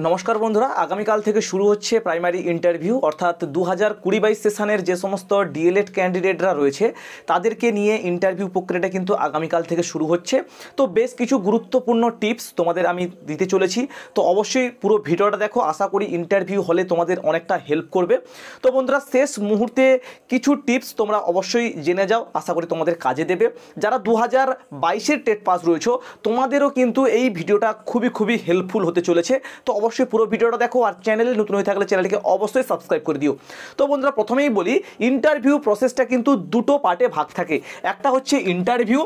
নমস্কার বন্ধুরা, আগামীকাল থেকে শুরু হচ্ছে প্রাইমারি ইন্টারভিউ অর্থাৎ 2020-22 সেশনের যে সমস্ত ডিএলএড ক্যান্ডিডেটরা রয়েছে তাদেরকে নিয়ে ইন্টারভিউ প্রক্রিয়াটা কিন্তু আগামীকাল থেকে শুরু হচ্ছে। তো বেশ কিছু গুরুত্বপূর্ণ টিপস তোমাদের আমি দিতে চলেছি, তো অবশ্যই পুরো ভিডিওটা দেখো। আশা করি ইন্টারভিউ হলে তোমাদের অনেকটা হেল্প করবে। তো বন্ধুরা, শেষ মুহূর্তে কিছু টিপস তোমরা অবশ্যই জেনে যাও, আশা করি তোমাদের কাজে দেবে। যারা 2022-এর টেট পাস রয়েছে তোমাদেরও কিন্তু এই ভিডিওটা খুবই হেল্পফুল হতে চলেছে। তো অবশ্যই পুরো ভিডিওটা দেখো, আর চ্যানেলে নতুন হয়ে থাকলে চ্যানেলটিকে অবশ্যই সাবস্ক্রাইব করে দিও। তো বন্ধুরা, প্রথমেই বলি ইন্টারভিউ প্রসেসটা কিন্তু দুটো পার্টে ভাগ থাকে। একটা হচ্ছে ইন্টারভিউ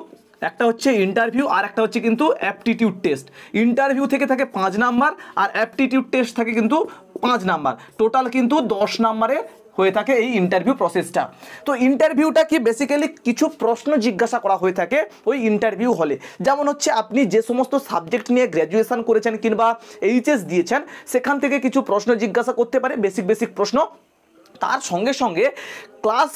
আর একটা হচ্ছে কিন্তু অ্যাপটিটিউড টেস্ট। ইন্টারভিউ থেকে থাকে 5 নাম্বার আর অ্যাপটিটিউড টেস্ট থাকে কিন্তু 5 নাম্বার, টোটাল কিন্তু 10 নাম্বারে হয়ে থাকে এই ইন্টারভিউ প্রসেসটা। তো ইন্টারভিউটা কি বেসিক্যালি কিছু প্রশ্ন জিজ্ঞাসা করা হয়ে থাকে ওই ইন্টারভিউ হলে। যেমন হচ্ছে আপনি যে সমস্ত সাবজেক্ট নিয়ে গ্র্যাজুয়েশন করেছেন কিংবা এইচএস দিয়েছেন সেখান থেকে কিছু প্রশ্ন জিজ্ঞাসা করতে পারে, বেসিক প্রশ্ন। তার সঙ্গে সঙ্গে ক্লাস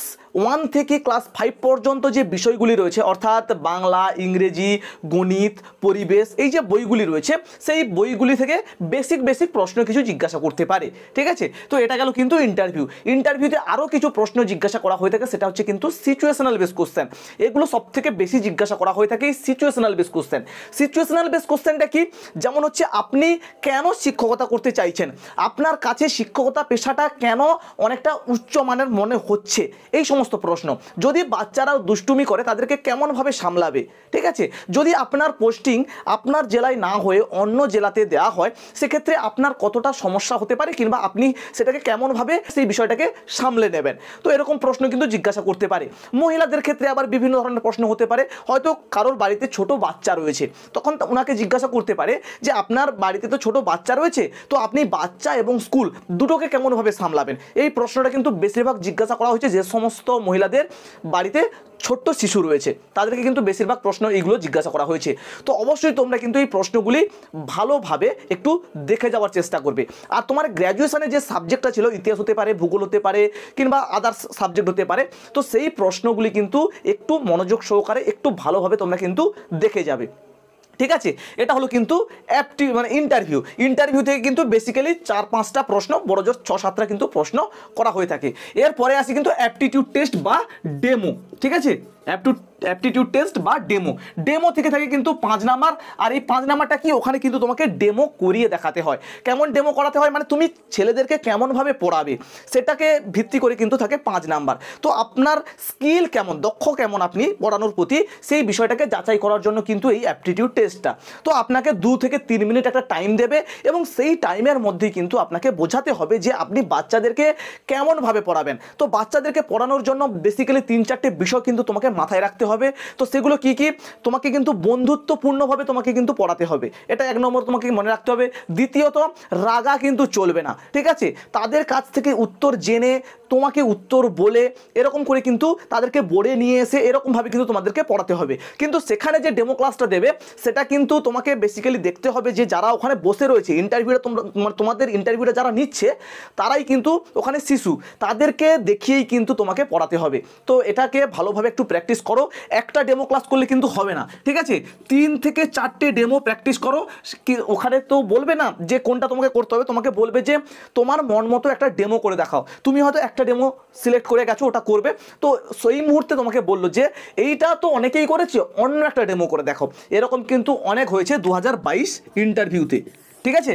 1 থেকে ক্লাস 5 পর্যন্ত যে বিষয়গুলি রয়েছে অর্থাৎ বাংলা, ইংরেজি, গণিত, পরিবেশ, এই যে বইগুলি রয়েছে সেই বইগুলি থেকে বেসিক প্রশ্ন কিছু জিজ্ঞাসা করতে পারে। ঠিক আছে, তো এটা গেল কিন্তু ইন্টারভিউতে আরও কিছু প্রশ্ন জিজ্ঞাসা করা হয়ে থাকে, সেটা হচ্ছে কিন্তু সিচুয়েশনাল বেস কোশ্চেন। এগুলো সব থেকে বেশি জিজ্ঞাসা করা হয়ে থাকে এই situational base question. Situational base কোশ্চেনটা কি? যেমন হচ্ছে আপনি কেন শিক্ষকতা করতে চাইছেন, আপনার কাছে শিক্ষকতা পেশাটা কেন অনেকটা উচ্চমানের মনে হচ্ছে, এই সমস্ত প্রশ্ন। যদি বাচ্চারাও দুষ্টুমি করে তাদেরকে কেমনভাবে সামলাবে। ঠিক আছে, যদি আপনার পোস্টিং আপনার জেলায় না হয়ে অন্য জেলাতে দেওয়া হয় সেক্ষেত্রে আপনার কতটা সমস্যা হতে পারে কিংবা আপনি সেটাকে কেমনভাবে সেই বিষয়টাকে সামলে নেবেন। তো এরকম প্রশ্ন কিন্তু জিজ্ঞাসা করতে পারে। মহিলাদের ক্ষেত্রে আবার বিভিন্ন ধরনের প্রশ্ন হতে পারে। হয়তো কারোর বাড়িতে ছোট বাচ্চা রয়েছে, তখন ওনাকে জিজ্ঞাসা করতে পারে যে আপনার বাড়িতে তো ছোট বাচ্চা রয়েছে, তো আপনি বাচ্চা এবং স্কুল দুটোকে কেমনভাবে সামলাবেন। এই প্রশ্নটা কিন্তু বেশিরভাগ জিজ্ঞাসা করা হয়েছে যে সমস্ত মহিলাদের বাড়িতে ছোট্ট শিশু রয়েছে তাদেরকে কিন্তু বেশিরভাগ প্রশ্ন এইগুলো জিজ্ঞাসা করা হয়েছে। তো অবশ্যই তোমরা কিন্তু এই প্রশ্নগুলি ভালোভাবে একটু দেখে যাওয়ার চেষ্টা করবে। আর তোমার গ্র্যাজুয়েশনে যে সাবজেক্টটা ছিল, ইতিহাস হতে পারে, ভূগোল হতে পারে কিংবা আদার্স সাবজেক্ট হতে পারে, তো সেই প্রশ্নগুলি কিন্তু একটু মনোযোগ সহকারে একটু ভালোভাবে তোমরা কিন্তু দেখে যাবে। ঠিক আছে, এটা হলো কিন্তু ইন্টারভিউ থেকে কিন্তু বেসিক্যালি 4-5টা প্রশ্ন, বড় জোর 6-7টা কিন্তু প্রশ্ন করা হয়ে থাকে। এরপরে আসি কিন্তু অ্যাপটিটিউড টেস্ট বা ডেমো। ঠিক আছে, অ্যাপটিটিউড টেস্ট বা ডেমো থেকে থাকে কিন্তু 5 নাম্বার। আর এই 5 নাম্বারটা কি, ওখানে কিন্তু তোমাকে ডেমো করিয়ে দেখাতে হয়। কেমন ডেমো করাতে হয় মানে তুমি ছেলেদেরকে কেমনভাবে পড়াবে সেটাকে ভিত্তি করে কিন্তু থাকে 5 নাম্বার। তো আপনার স্কিল কেমন, দক্ষ কেমন আপনি পড়ানোর প্রতি, সেই বিষয়টাকে যাচাই করার জন্য কিন্তু এই অ্যাপটিটিউড টেস্টটা। তো আপনাকে 2 থেকে 3 মিনিট একটা টাইম দেবে এবং সেই টাইমের মধ্যেই কিন্তু আপনাকে বোঝাতে হবে যে আপনি বাচ্চাদেরকে কেমনভাবে পড়াবেন। তো বাচ্চাদেরকে পড়ানোর জন্য বেসিক্যালি 3-4টে বিষয় কিন্তু তোমাকে মাথায় রাখতে হবে। তো সেগুলো কি তোমাকে কিন্তু বন্ধুত্বপূর্ণভাবে তোমাকে কিন্তু পড়াতে হবে, এটা 1 নম্বর তোমাকে মনে রাখতে হবে। দ্বিতীয়ত, রাগা কিন্তু চলবে না। ঠিক আছে, তাদের কাছ থেকে উত্তর জেনে তোমাকে উত্তর বলে এরকম করে কিন্তু তাদেরকে বোর্ডে নিয়ে এসে এরকমভাবে কিন্তু তোমাদেরকে পড়াতে হবে। কিন্তু সেখানে যে ডেমো ক্লাসটা দেবে সেটা কিন্তু তোমাকে বেসিক্যালি দেখতে হবে যে যারা ওখানে বসে রয়েছে ইন্টারভিউটা, তোমাদের ইন্টারভিউটা যারা নিচ্ছে তারাই কিন্তু ওখানে শিশু, তাদেরকে দেখিয়েই কিন্তু তোমাকে পড়াতে হবে। তো এটাকে ভালোভাবে একটু প্র্যাকটিস করো। একটা ডেমো ক্লাস করলে কিন্তু হবে না। ঠিক আছে, 3 থেকে 4টে ডেমো প্র্যাকটিস করো। ওখানে তো বলবে না যে কোনটা তোমাকে করতে হবে, তোমাকে বলবে যে তোমার মন মতো একটা ডেমো করে দেখাও। তুমি হয়তো একটা ডেমো সিলেক্ট করে গেছো, ওটা করবে, তো সেই মুহূর্তে তোমাকে বললো যে এইটা তো অনেকেই করেছে, অন্য একটা ডেমো করে দেখো। এরকম কিন্তু অনেক হয়েছে 2022 ইন্টারভিউতে। ঠিক আছে,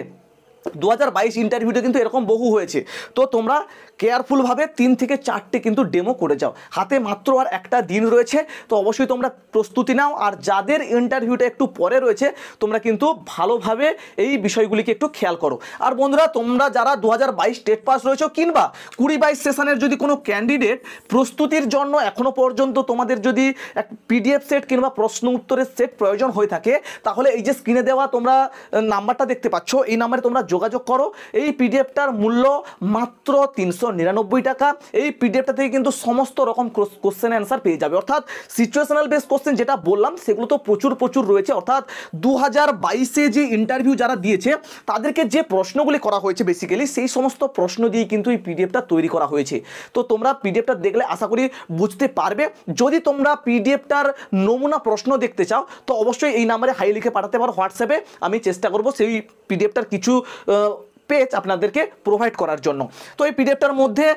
2022 ইন্টারভিউতে কিন্তু এরকম বহু হয়েছে। তো তোমরা কেয়ারফুলভাবে 3 থেকে 4টে কিন্তু ডেমো করে যাও। হাতে মাত্র আর একটা দিন রয়েছে, তো অবশ্যই তোমরা প্রস্তুতি নাও। আর যাদের ইন্টারভিউটা একটু পরে রয়েছে তোমরা কিন্তু ভালোভাবে এই বিষয়গুলিকে একটু খেয়াল করো। আর বন্ধুরা, তোমরা যারা 2022 টেট পাস রয়েছে কিংবা 20-22 সেশনের যদি কোনো ক্যান্ডিডেট প্রস্তুতির জন্য এখনও পর্যন্ত তোমাদের যদি এক পিডিএফ সেট কিংবা প্রশ্ন উত্তরের সেট প্রয়োজন হয়ে থাকে, তাহলে এই যে স্ক্রিনে দেওয়া তোমরা নাম্বারটা দেখতে পাচ্ছ, এই নাম্বারে তোমরা যোগাযোগ করো। এই পিডিএফটার মূল্য মাত্র 399 টাকা। এই পিডিএফটা থেকে কিন্তু সমস্ত রকম কোশ্চেন অ্যান্সার পেয়ে যাবে। অর্থাৎ সিচুয়েশনাল বেস কোশ্চেন যেটা বললাম সেগুলো তো প্রচুর রয়েছে। অর্থাৎ 2022-এ যে ইন্টারভিউ যারা দিয়েছে তাদেরকে যে প্রশ্নগুলি করা হয়েছে বেসিক্যালি সেই সমস্ত প্রশ্ন দিয়ে কিন্তু এই পিডিএফটা তৈরি করা হয়েছে। তো তোমরা পিডিএফটা দেখলে আশা করি বুঝতে পারবে। যদি তোমরা পিডিএফটার নমুনা প্রশ্ন দেখতে চাও তো অবশ্যই এই নাম্বারে হাই লিখে পাঠাতে পারো হোয়াটসঅ্যাপে। আমি চেষ্টা করব সেই পিডিএফটার কিছু পেজ আপনাদেরকে প্রোভাইড করার জন্য। তো এই পিডিএফটার মধ্যে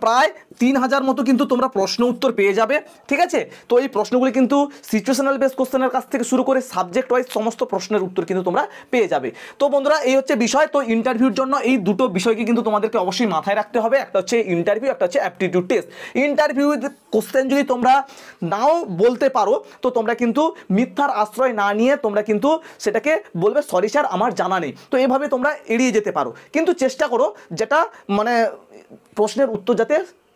প্রায় 3000 মতো কিন্তু তোমরা প্রশ্ন উত্তর পেয়ে যাবে, ঠিক আছে। তো এই প্রশ্নগুলি কিন্তু সিচুয়েশনাল বেস কোশ্চেনের কাছ থেকে শুরু করে সাবজেক্ট ওয়াইজ সমস্ত প্রশ্নের উত্তর কিন্তু তোমরা পেয়ে যাবে। তো বন্ধুরা এই হচ্ছে বিষয়। তো ইন্টারভিউর জন্য এই দুটো বিষয়কে কিন্তু তোমাদেরকে অবশ্যই মাথায় রাখতে হবে, একটা হচ্ছে ইন্টারভিউ, একটা হচ্ছে অ্যাপটিটিউড টেস্ট। ইন্টারভিউ কোশ্চেন যদি তোমরা নাও বলতে পারো তো তোমরা কিন্তু মিথ্যার আশ্রয় না নিয়ে তোমরা কিন্তু সেটাকে বলবে সরি স্যার আমার জানা নেই। তো এভাবে তোমরা এড়িয়ে যেতে পারো, কিন্তু চেষ্টা করো যেটা মানে প্রশ্নের উত্তর যাতে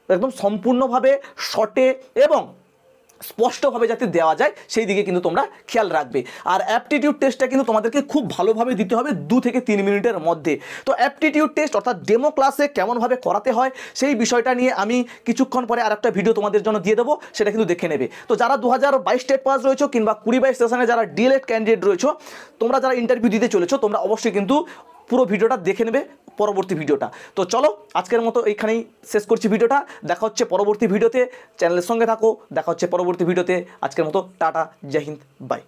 একদম সম্পূর্ণভাবে শর্টে এবং স্পষ্টভাবে যাতে দেওয়া যায় সেই দিকে কিন্তু তোমরা খেয়াল রাখবে। আর অ্যাপটিটিউড টেস্টটা কিন্তু তোমাদেরকে খুব ভালোভাবে দিতে হবে 2 থেকে 3 মিনিটের মধ্যে। তো অ্যাপটিটিউড টেস্ট অর্থাৎ ডেমো ক্লাসে কেমনভাবে করাতে হয় সেই বিষয়টা নিয়ে আমি কিছুক্ষণ পরে আর একটা ভিডিও তোমাদের জন্য দিয়ে দেবো, সেটা কিন্তু দেখে নেবে। তো যারা 2022 স্টেট পাস রয়েছো কিংবা 2022 সেশনে যারা ডিএলএড ক্যান্ডিডেট রয়েছো, তোমরা যারা ইন্টারভিউ দিতে চলেছো তোমরা অবশ্যই কিন্তু পুরো ভিডিওটা দেখে নেবে পরবর্তী ভিডিওটা। তো চলো আজকের মতো এইখানেই শেষ করছি ভিডিওটা, দেখা হচ্ছে পরবর্তী ভিডিওতে, চ্যানেলের সঙ্গে থাকো, দেখা হচ্ছে পরবর্তী ভিডিওতে। আজকের মতো টাটা, জয় হিন্দ, বাই।